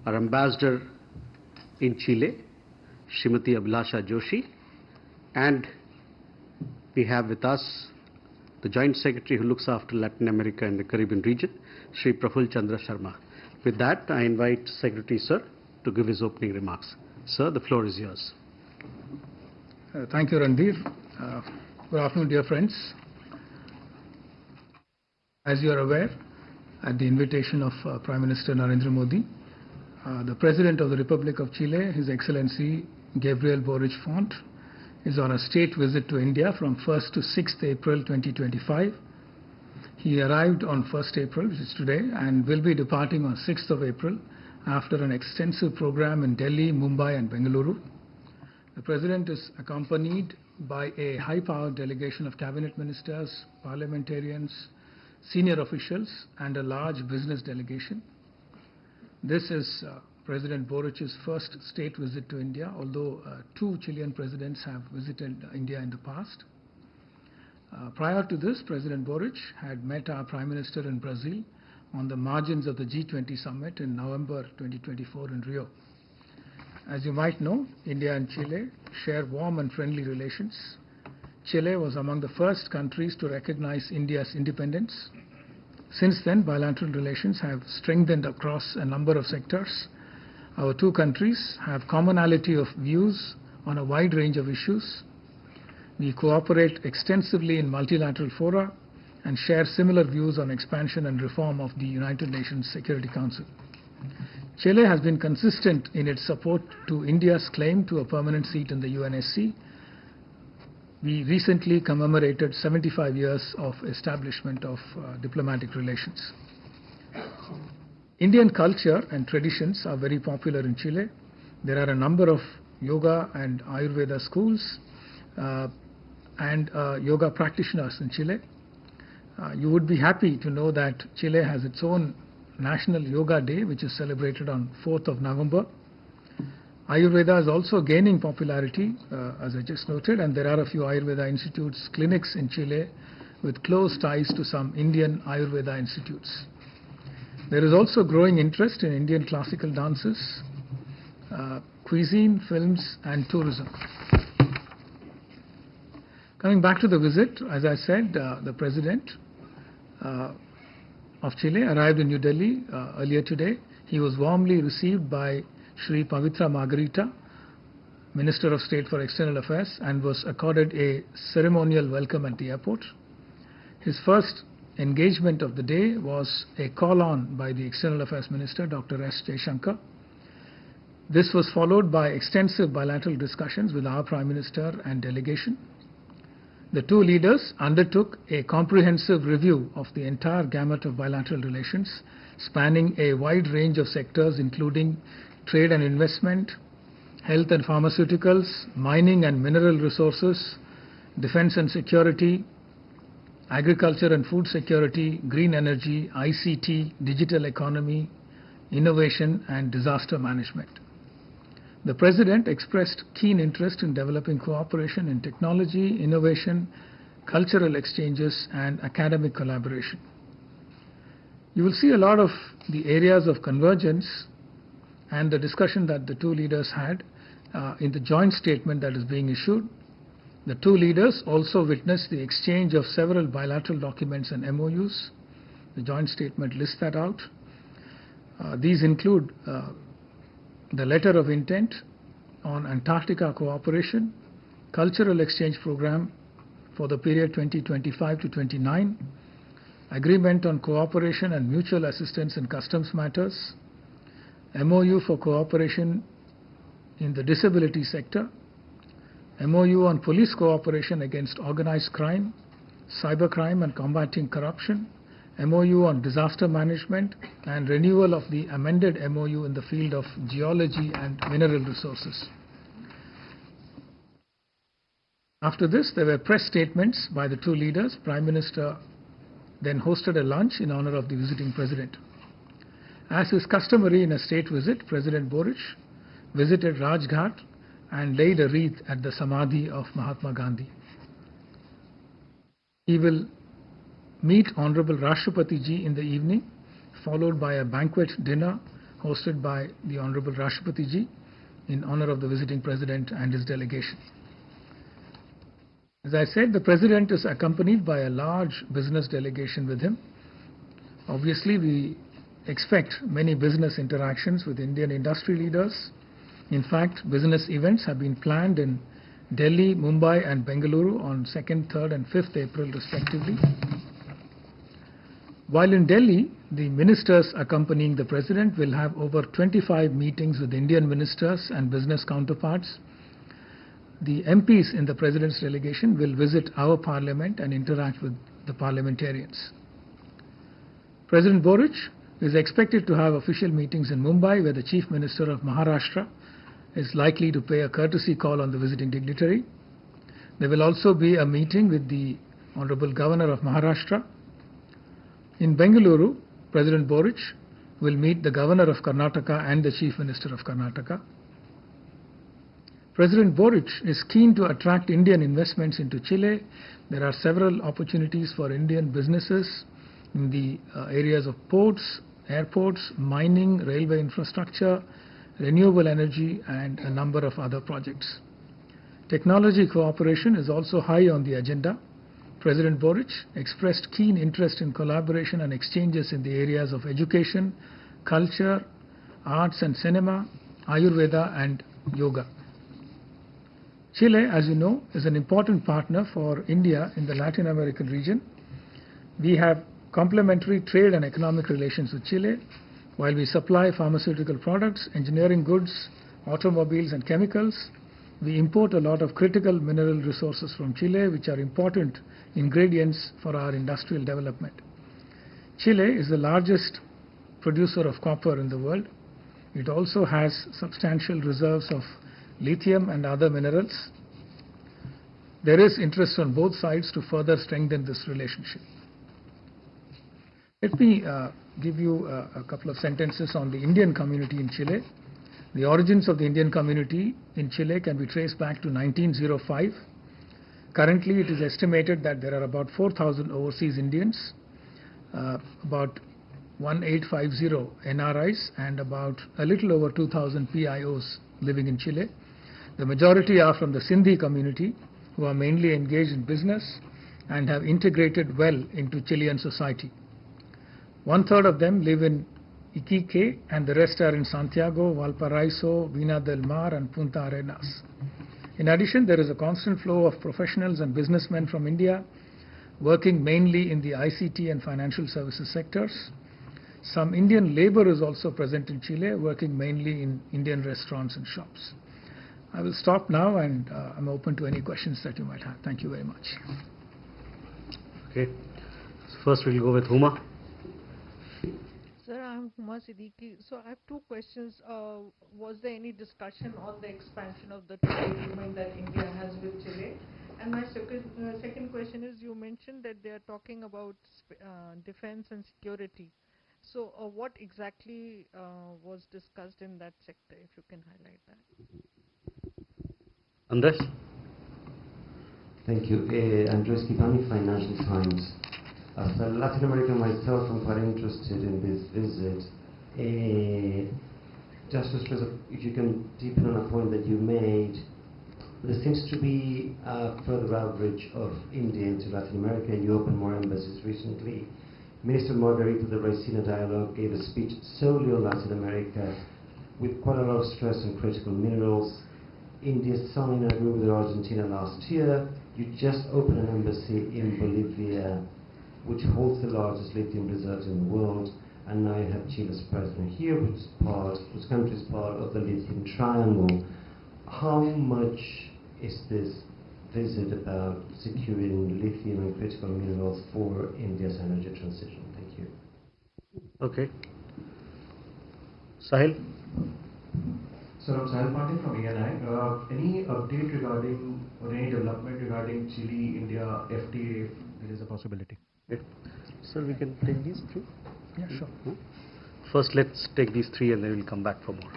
our ambassador in Chile, Srimati Abhilasha Joshi, and we have with us the Joint Secretary who looks after Latin America and the Caribbean region, Sri Praful Chandra Sharma. With that, I invite Secretary Sir to give his opening remarks. Sir, the floor is yours. Thank you, Ranveer. Good afternoon, dear friends. As you are aware, at the invitation of Prime Minister Narendra Modi, the President of the Republic of Chile, His Excellency Gabriel Boric Font, is on a state visit to India from 1st to 6th April 2025. He arrived on 1st April, which is today, and will be departing on 6th of April after an extensive program in Delhi, Mumbai and Bengaluru. The President is accompanied by a high-powered delegation of cabinet ministers, parliamentarians, senior officials and a large business delegation. This is President Boric's first state visit to India, although two Chilean presidents have visited India in the past. Prior to this, President Boric had met our Prime Minister in Brazil on the margins of the G20 summit in November 2024 in Rio. As you might know, India and Chile share warm and friendly relations. Chile was among the first countries to recognize India's independence. Since then, bilateral relations have strengthened across a number of sectors. Our two countries have commonality of views on a wide range of issues. We cooperate extensively in multilateral fora and share similar views on expansion and reform of the United Nations Security Council. Chile has been consistent in its support to India's claim to a permanent seat in the UNSC. We recently commemorated 75 years of establishment of diplomatic relations. Indian culture and traditions are very popular in Chile. There are a number of yoga and Ayurveda schools and yoga practitioners in Chile. You would be happy to know that Chile has its own National Yoga Day, which is celebrated on 4th of November. Ayurveda is also gaining popularity, as I just noted, and there are a few Ayurveda institutes, clinics in Chile with close ties to some Indian Ayurveda institutes. There is also growing interest in Indian classical dances, cuisine, films, and tourism. Coming back to the visit, as I said, the President of Chile arrived in New Delhi earlier today. He was warmly received by Sri Pavitra Margarita, Minister of State for External Affairs, and was accorded a ceremonial welcome at the airport. His first engagement of the day was a call-on by the External Affairs Minister, Dr. S. Jaishankar. This was followed by extensive bilateral discussions with our Prime Minister and delegation. The two leaders undertook a comprehensive review of the entire gamut of bilateral relations, spanning a wide range of sectors including trade and investment, health and pharmaceuticals, mining and mineral resources, defense and security, agriculture and food security, green energy, ICT, digital economy, innovation and disaster management. The President expressed keen interest in developing cooperation in technology, innovation, cultural exchanges and academic collaboration. You will see a lot of the areas of convergence and the discussion that the two leaders had in the joint statement that is being issued. The two leaders also witnessed the exchange of several bilateral documents and MOUs. The joint statement lists that out. These include the letter of intent on Antarctica cooperation, cultural exchange program for the period 2025 to 29, agreement on cooperation and mutual assistance in customs matters, MOU for cooperation in the disability sector, MOU on police cooperation against organized crime, cybercrime and combating corruption, MOU on disaster management and renewal of the amended MOU in the field of geology and mineral resources. After this, there were press statements by the two leaders. Prime Minister then hosted a lunch in honor of the visiting President. As is customary in a state visit, President Boric visited Rajghat and laid a wreath at the Samadhi of Mahatma Gandhi. He will meet Honorable Rashtrapati Ji in the evening, followed by a banquet dinner hosted by the Honorable Rashtrapati Ji in honor of the visiting President and his delegation. As I said, the President is accompanied by a large business delegation with him. Obviously, we expect many business interactions with Indian industry leaders. In fact, business events have been planned in Delhi, Mumbai and Bengaluru on 2nd, 3rd and 5th April respectively. While in Delhi, the ministers accompanying the President will have over 25 meetings with Indian ministers and business counterparts. The MPs in the President's delegation will visit our parliament and interact with the parliamentarians. President Boric is expected to have official meetings in Mumbai, where the Chief Minister of Maharashtra is likely to pay a courtesy call on the visiting dignitary. There will also be a meeting with the Honorable Governor of Maharashtra. In Bengaluru, President Boric will meet the Governor of Karnataka and the Chief Minister of Karnataka. President Boric is keen to attract Indian investments into Chile. There are several opportunities for Indian businesses in the areas of ports, airports, mining, railway infrastructure, renewable energy and a number of other projects. Technology cooperation is also high on the agenda. President Boric expressed keen interest in collaboration and exchanges in the areas of education, culture, arts and cinema, Ayurveda and yoga. Chile, as you know, is an important partner for India in the Latin American region. We have complementary trade and economic relations with Chile. While we supply pharmaceutical products, engineering goods, automobiles and chemicals, we import a lot of critical mineral resources from Chile, which are important ingredients for our industrial development. Chile is the largest producer of copper in the world. It also has substantial reserves of lithium and other minerals. There is interest on both sides to further strengthen this relationship. Let me give you a couple of sentences on the Indian community in Chile. The origins of the Indian community in Chile can be traced back to 1905. Currently, it is estimated that there are about 4,000 overseas Indians, about 1850 NRIs, and about a little over 2,000 PIOs living in Chile. The majority are from the Sindhi community, who are mainly engaged in business and have integrated well into Chilean society. 1/3 of them live in Iquique and the rest are in Santiago, Valparaiso, Vina del Mar and Punta Arenas. In addition, there is a constant flow of professionals and businessmen from India working mainly in the ICT and financial services sectors. Some Indian labor is also present in Chile, working mainly in Indian restaurants and shops. I will stop now and I'm open to any questions that you might have. Thank you very much. Okay. So first we'll go with Huma. Sir, I'm Huma Siddiqui. So I have two questions. Was there any discussion on the expansion of the trade agreement that India has with Chile? And my second question is, you mentioned that they are talking about defense and security. So what exactly was discussed in that sector, if you can highlight that? Andres? Thank you. Andres Kipani, Financial Times. As a Latin American myself, I'm quite interested in this visit. Just to stress, if you can deepen on a point that you made, there seems to be a further outreach of India into Latin America. You opened more embassies recently. Minister Margarita de Raicina Dialogue gave a speech solely on Latin America with quite a lot of stress on critical minerals. India signed an agreement with Argentina last year. You just opened an embassy in Bolivia, which holds the largest lithium reserves in the world, and now you have Chile's president here, which country is part of the lithium triangle. How much is this visit about securing lithium and critical minerals for India's energy transition? Thank you. Okay. Sahil? Sir, I'm Sahil Pandey from ANI. Any update regarding or any development regarding Chile-India FTA, if there is a possibility? Okay. Sir, we can take these three? Yeah, sure. First, let's take these three and then we'll come back for more.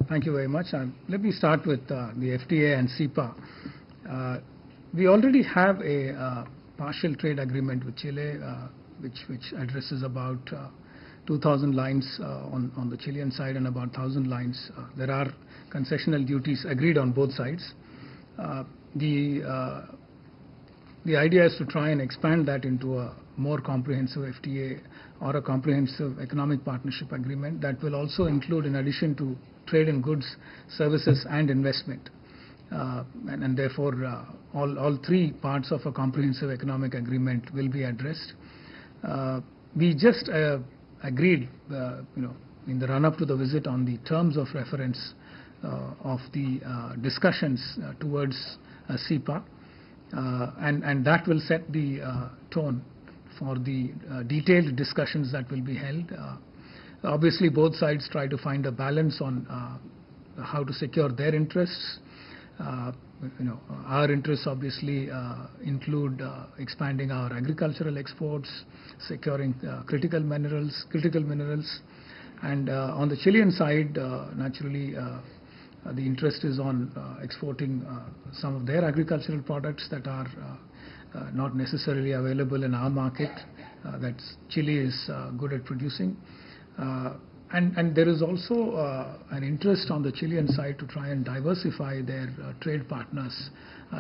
Thank you very much. Let me start with the FTA and CEPA. We already have a partial trade agreement with Chile, which addresses about 2,000 lines on the Chilean side and about 1,000 lines. There are concessional duties agreed on both sides. The idea is to try and expand that into a more comprehensive FTA or a comprehensive economic partnership agreement that will also include, in addition to trade in goods, services and investment. And therefore, all three parts of a comprehensive economic agreement will be addressed. We just agreed, in the run-up to the visit on the terms of reference of the discussions towards CEPA, and that will set the tone for the detailed discussions that will be held. Obviously, both sides try to find a balance on how to secure their interests. Our interests obviously include expanding our agricultural exports, securing critical minerals, and on the Chilean side, naturally, the interest is on exporting some of their agricultural products that are not necessarily available in our market, that Chile is good at producing. And there is also an interest on the Chilean side to try and diversify their trade partners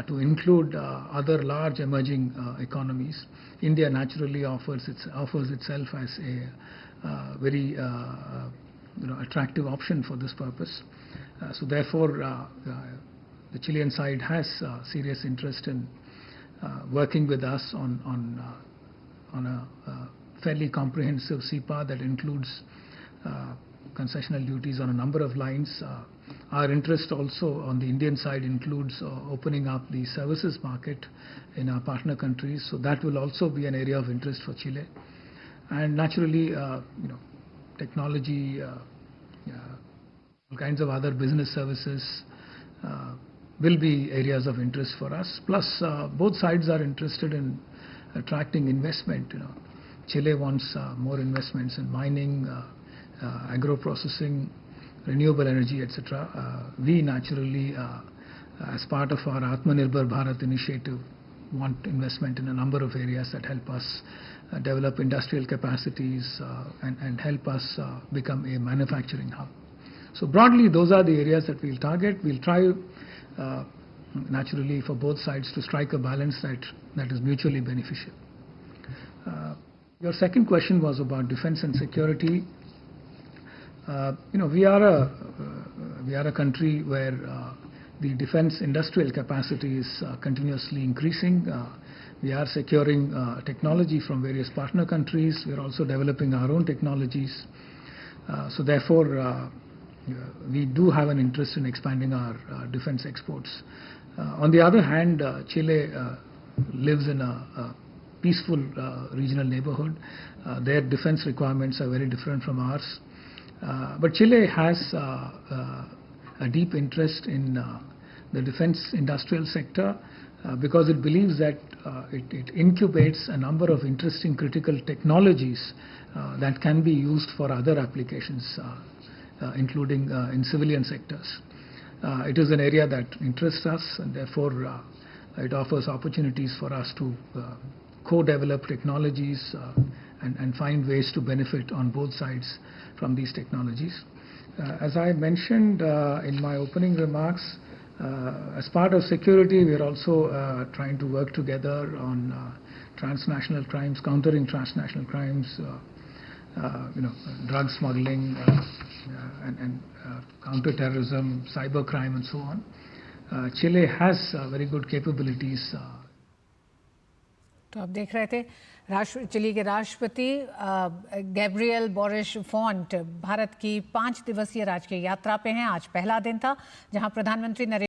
to include other large emerging economies. India naturally offers itself as a very attractive option for this purpose. So therefore, the Chilean side has serious interest in working with us on a fairly comprehensive CEPA that includes concessional duties on a number of lines. Our interest also on the Indian side includes opening up the services market in our partner countries, so that will also be an area of interest for Chile. And naturally, technology, all kinds of other business services will be areas of interest for us. Plus, both sides are interested in attracting investment. Chile wants more investments in mining, agro-processing, renewable energy, etc. We naturally, as part of our Atmanirbhar Bharat initiative, want investment in a number of areas that help us develop industrial capacities and help us become a manufacturing hub. So broadly, those are the areas that we'll target. We'll try, naturally, for both sides to strike a balance that is mutually beneficial. Your second question was about defense and security. We are a country where the defense industrial capacity is continuously increasing. We are securing technology from various partner countries. We are also developing our own technologies. So therefore, we do have an interest in expanding our defense exports. On the other hand, Chile lives in a peaceful regional neighborhood. Their defense requirements are very different from ours. But Chile has a deep interest in the defense industrial sector because it believes that it incubates a number of interesting critical technologies that can be used for other applications, including in civilian sectors. It is an area that interests us, and therefore it offers opportunities for us to co-develop technologies and find ways to benefit on both sides from these technologies. As I mentioned in my opening remarks, as part of security, we are also trying to work together on transnational crimes, countering transnational crimes, drug smuggling, and counter-terrorism, cybercrime, and so on. Chile has very good capabilities. तो आप देख रहे थे chilli के राष्ट्रपति Gabriel Boris font Bharat की 5 दिवसीय राजकीय यात्रा पे हैं। आज पहला दिन था जहां प्रधानमंत्री नरेंद्र